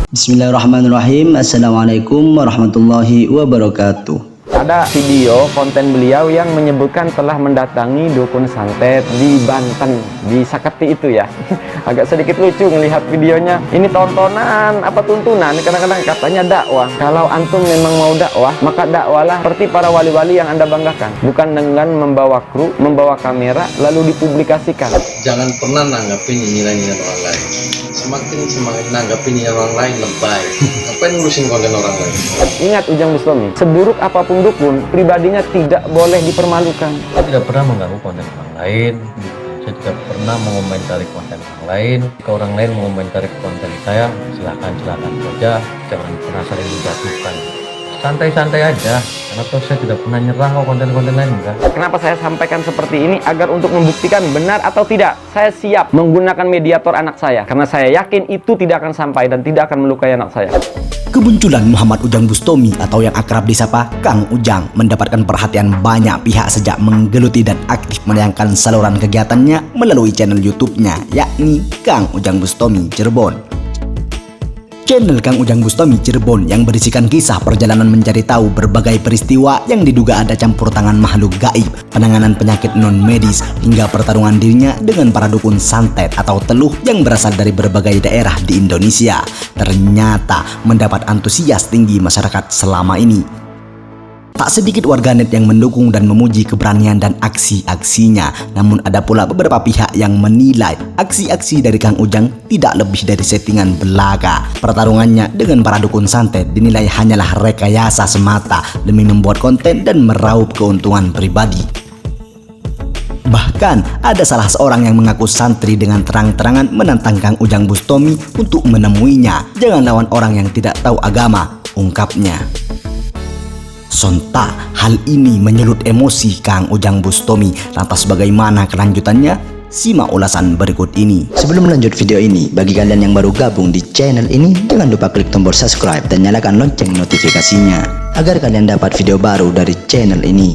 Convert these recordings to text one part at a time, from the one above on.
Bismillahirrahmanirrahim. Assalamualaikum warahmatullahi wabarakatuh. Ada video konten beliau yang menyebutkan telah mendatangi dukun santet di Banten, di Saketi itu ya. Agak sedikit lucu melihat videonya. Ini tontonan apa tuntunan? Kadang-kadang katanya dakwah. Kalau antum memang mau dakwah, maka dakwalah seperti para wali-wali yang Anda banggakan, bukan dengan membawa kru, membawa kamera lalu dipublikasikan. Jangan pernah nanggapin nilai-nilai orang lain. Semakin nanggapin nilai orang lain lebay. Ngapain ngurusin konten orang lain? Ingat Ujang Bustami, seburuk apapun dukun, pribadinya tidak boleh dipermalukan. Saya tidak pernah mengganggu konten orang lain. Saya tidak pernah mengomentari konten orang lain. Jika orang lain mengomentari konten saya, silakan saja. Jangan pernah saling menjatuhkan. Santai-santai aja, karena toh saya tidak pernah nyerang kok konten-konten lain enggak. Kenapa saya sampaikan seperti ini? Agar untuk membuktikan benar atau tidak, saya siap menggunakan mediator anak saya, karena saya yakin itu tidak akan sampai dan tidak akan melukai anak saya. Kemunculan Muhammad Ujang Bustami atau yang akrab disapa Kang Ujang mendapatkan perhatian banyak pihak sejak menggeluti dan aktif menayangkan saluran kegiatannya melalui channel YouTube-nya, yakni Kang Ujang Bustami Cirebon. Channel Kang Ujang Bustami Cirebon yang berisikan kisah perjalanan mencari tahu berbagai peristiwa yang diduga ada campur tangan makhluk gaib, penanganan penyakit non-medis, hingga pertarungan dirinya dengan para dukun santet atau teluh yang berasal dari berbagai daerah di Indonesia. Ternyata mendapat antusias tinggi masyarakat selama ini. Tak sedikit warganet yang mendukung dan memuji keberanian dan aksi-aksinya. Namun ada pula beberapa pihak yang menilai aksi-aksi dari Kang Ujang tidak lebih dari settingan belaka. Pertarungannya dengan para dukun santet dinilai hanyalah rekayasa semata demi membuat konten dan meraup keuntungan pribadi. Bahkan ada salah seorang yang mengaku santri dengan terang-terangan menantang Kang Ujang Bustami untuk menemuinya. Jangan lawan orang yang tidak tahu agama, ungkapnya. Sontak hal ini menyulut emosi Kang Ujang Bustami. Lantas bagaimana kelanjutannya? Simak ulasan berikut ini. Sebelum lanjut video ini, bagi kalian yang baru gabung di channel ini, jangan lupa klik tombol subscribe dan nyalakan lonceng notifikasinya agar kalian dapat video baru dari channel ini.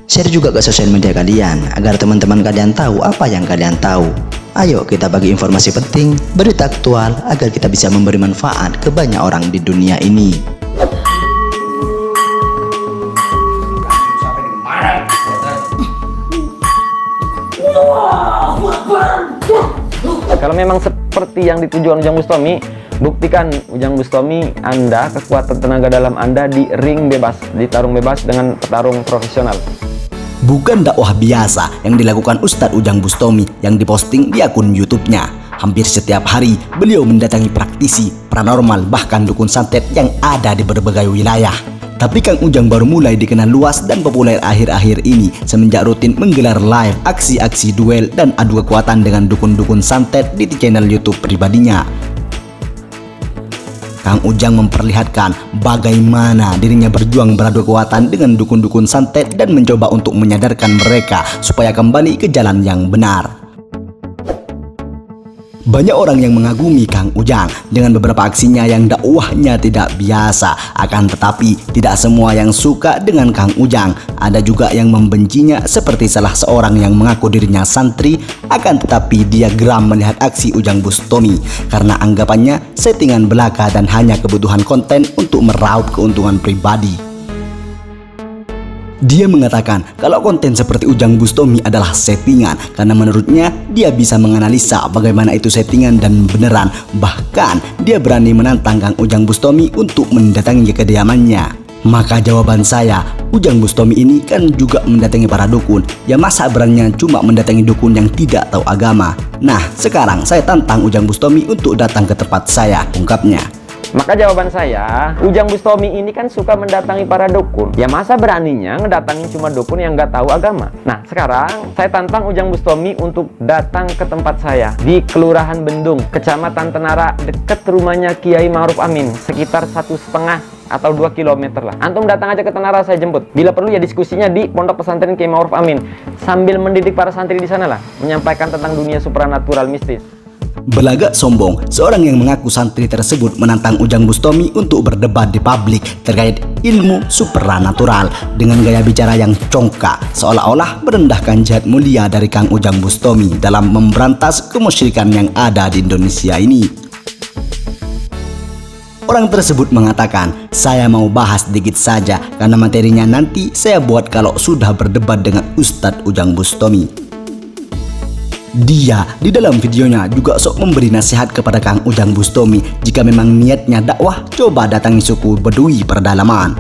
Share juga ke sosial media kalian agar teman-teman kalian tahu apa yang kalian tahu. Ayo kita bagi informasi penting, berita aktual agar kita bisa memberi manfaat ke banyak orang di dunia ini. Kalau memang seperti yang dituju Ujang Bustami, buktikan Ujang Bustami Anda, kekuatan tenaga dalam Anda di ring bebas, di tarung bebas dengan petarung profesional. Bukan dakwah biasa yang dilakukan Ustadz Ujang Bustami yang diposting di akun YouTube-nya. Hampir setiap hari beliau mendatangi praktisi, paranormal, bahkan dukun santet yang ada di berbagai wilayah. Tapi Kang Ujang baru mulai dikenal luas dan populer akhir-akhir ini semenjak rutin menggelar live aksi-aksi duel dan adu kekuatan dengan dukun-dukun santet di channel YouTube pribadinya. Kang Ujang memperlihatkan bagaimana dirinya berjuang beradu kekuatan dengan dukun-dukun santet dan mencoba untuk menyadarkan mereka supaya kembali ke jalan yang benar. Banyak orang yang mengagumi Kang Ujang dengan beberapa aksinya yang dakwahnya tidak biasa. Akan tetapi tidak semua yang suka dengan Kang Ujang. Ada juga yang membencinya seperti salah seorang yang mengaku dirinya santri, akan tetapi dia geram melihat aksi Ujang Bustami karena anggapannya settingan belaka dan hanya kebutuhan konten untuk meraup keuntungan pribadi. Dia mengatakan kalau konten seperti Ujang Bustami adalah settingan karena menurutnya dia bisa menganalisa bagaimana itu settingan dan beneran. Bahkan dia berani menantang Kang Ujang Bustami untuk mendatangi kediamannya. Maka jawaban saya, Ujang Bustami ini kan juga mendatangi para dukun. Ya masa beraninya cuma mendatangi dukun yang tidak tahu agama. Nah sekarang saya tantang Ujang Bustami untuk datang ke tempat saya, ungkapnya. Maka jawaban saya, Ujang Bustami ini kan suka mendatangi para dukun. Ya masa beraninya ngedatangin cuma dukun yang nggak tahu agama. Nah sekarang saya tantang Ujang Bustami untuk datang ke tempat saya di Kelurahan Bendung, Kecamatan Tenara, dekat rumahnya Kiai Ma'ruf Amin, sekitar 1,5 atau 2 km lah. Antum datang aja ke Tenara, saya jemput. Bila perlu ya diskusinya di Pondok Pesantren Kiai Ma'ruf Amin, sambil mendidik para santri di sana lah, menyampaikan tentang dunia supranatural mistis. Belagak sombong, seorang yang mengaku santri tersebut menantang Ujang Bustami untuk berdebat di publik terkait ilmu supranatural dengan gaya bicara yang congkak, seolah-olah merendahkan jihad mulia dari Kang Ujang Bustami dalam memberantas kemusyrikan yang ada di Indonesia ini. Orang tersebut mengatakan, saya mau bahas sedikit saja karena materinya nanti saya buat kalau sudah berdebat dengan Ustadz Ujang Bustami. Dia di dalam videonya juga sok memberi nasihat kepada Kang Ujang Bustami jika memang niatnya dakwah, coba datangi suku Bedui pedalaman.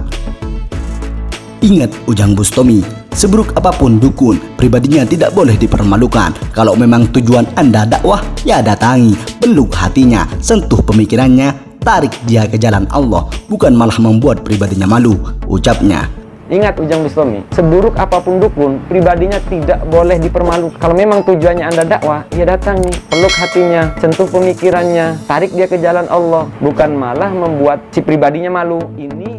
Ingat Ujang Bustami, seburuk apapun dukun, pribadinya tidak boleh dipermalukan. Kalau memang tujuan Anda dakwah, ya datangi, peluk hatinya, sentuh pemikirannya, tarik dia ke jalan Allah, bukan malah membuat pribadinya malu, ucapnya. Ingat Ujang Bustami, seburuk apapun dukun, pribadinya tidak boleh dipermalukan. Kalau memang tujuannya Anda dakwah, ya datangi, peluk hatinya, sentuh pemikirannya, tarik dia ke jalan Allah, bukan malah membuat si pribadinya malu.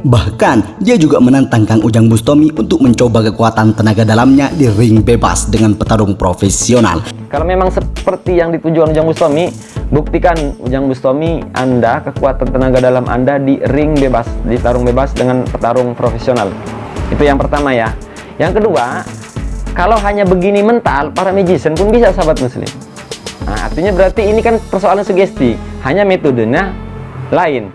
Bahkan, dia juga menantang Kang Ujang Bustami untuk mencoba kekuatan tenaga dalamnya di ring bebas dengan petarung profesional. Kalau memang seperti yang dituju Ujang Bustami, buktikan Ujang Bustami Anda, kekuatan tenaga dalam Anda di ring bebas, di tarung bebas dengan petarung profesional. Itu yang pertama ya. Yang kedua, kalau hanya begini mental, para magician pun bisa, sahabat muslim. Nah, artinya berarti ini kan persoalan sugesti, hanya metodenya lain.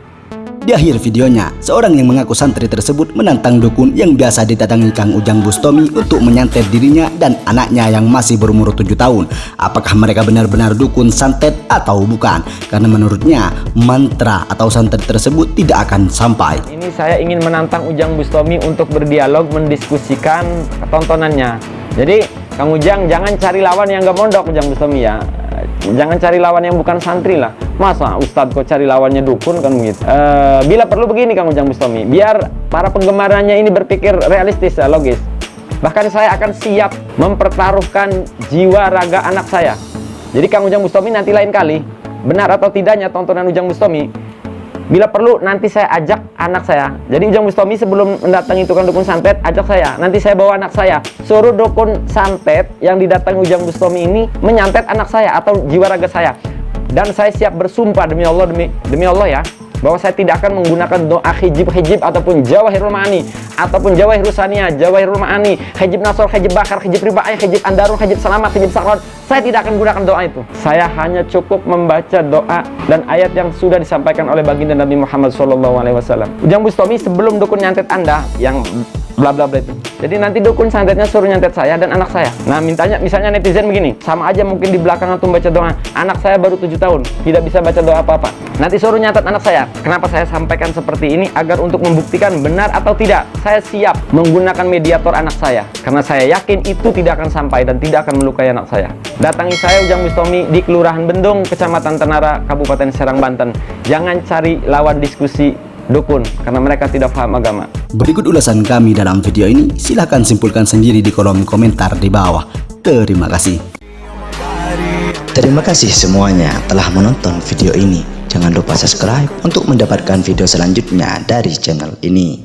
Di akhir videonya, seorang yang mengaku santri tersebut menantang dukun yang biasa didatangi Kang Ujang Bustami untuk menyantet dirinya dan anaknya yang masih berumur 7 tahun. Apakah mereka benar-benar dukun santet atau bukan? Karena menurutnya, mantra atau santet tersebut tidak akan sampai. Ini saya ingin menantang Ujang Bustami untuk berdialog, mendiskusikan tontonannya. Jadi, Kang Ujang jangan cari lawan yang gak mondok, Ujang Bustami ya. Jangan cari lawan yang bukan santri lah. Masa Ustadz kok cari lawannya dukun kan begitu. Bila perlu begini Kang Ujang Bustami, biar para penggemarnya ini berpikir realistis, logis. Bahkan saya akan siap mempertaruhkan jiwa raga anak saya. Jadi Kang Ujang Bustami nanti lain kali, benar atau tidaknya tontonan Ujang Bustami, bila perlu nanti saya ajak anak saya. Jadi Ujang Bustami sebelum mendatangi tukang dukun santet, ajak saya. Nanti saya bawa anak saya, suruh dukun santet yang didatangi Ujang Bustami ini menyantet anak saya atau jiwa raga saya. Dan saya siap bersumpah demi Allah, demi Allah ya, bahwa saya tidak akan menggunakan doa hijib ataupun jawahirul ma'ani ataupun jawahirul saniyah, jawahirul ma'ani, hijib nasr, hijib bakar, hijib riba'i, hijib andarun, hijib selamat, hijib sakrat. Saya tidak akan menggunakan doa itu. Saya hanya cukup membaca doa dan ayat yang sudah disampaikan oleh baginda Nabi Muhammad SAW. Ujang Bustami sebelum dukun nyantet Anda yang bla bla bla itu, jadi nanti dukun santetnya suruh nyantet saya dan anak saya. Nah, mintanya misalnya netizen begini, sama aja mungkin di belakang antum baca doa, anak saya baru 7 tahun, tidak bisa baca doa apa-apa. Nanti suruh nyantet anak saya. Kenapa saya sampaikan seperti ini? Agar untuk membuktikan benar atau tidak, saya siap menggunakan mediator anak saya, karena saya yakin itu tidak akan sampai dan tidak akan melukai anak saya. Datangi saya Ujang Bustami di Kelurahan Bendung, Kecamatan Tenara, Kabupaten Serang, Banten. Jangan cari lawan diskusi dukun karena mereka tidak paham agama. Berikut ulasan kami dalam video ini, silahkan simpulkan sendiri di kolom komentar di bawah. Terima kasih. Terima kasih semuanya telah menonton video ini. Jangan lupa subscribe untuk mendapatkan video selanjutnya dari channel ini.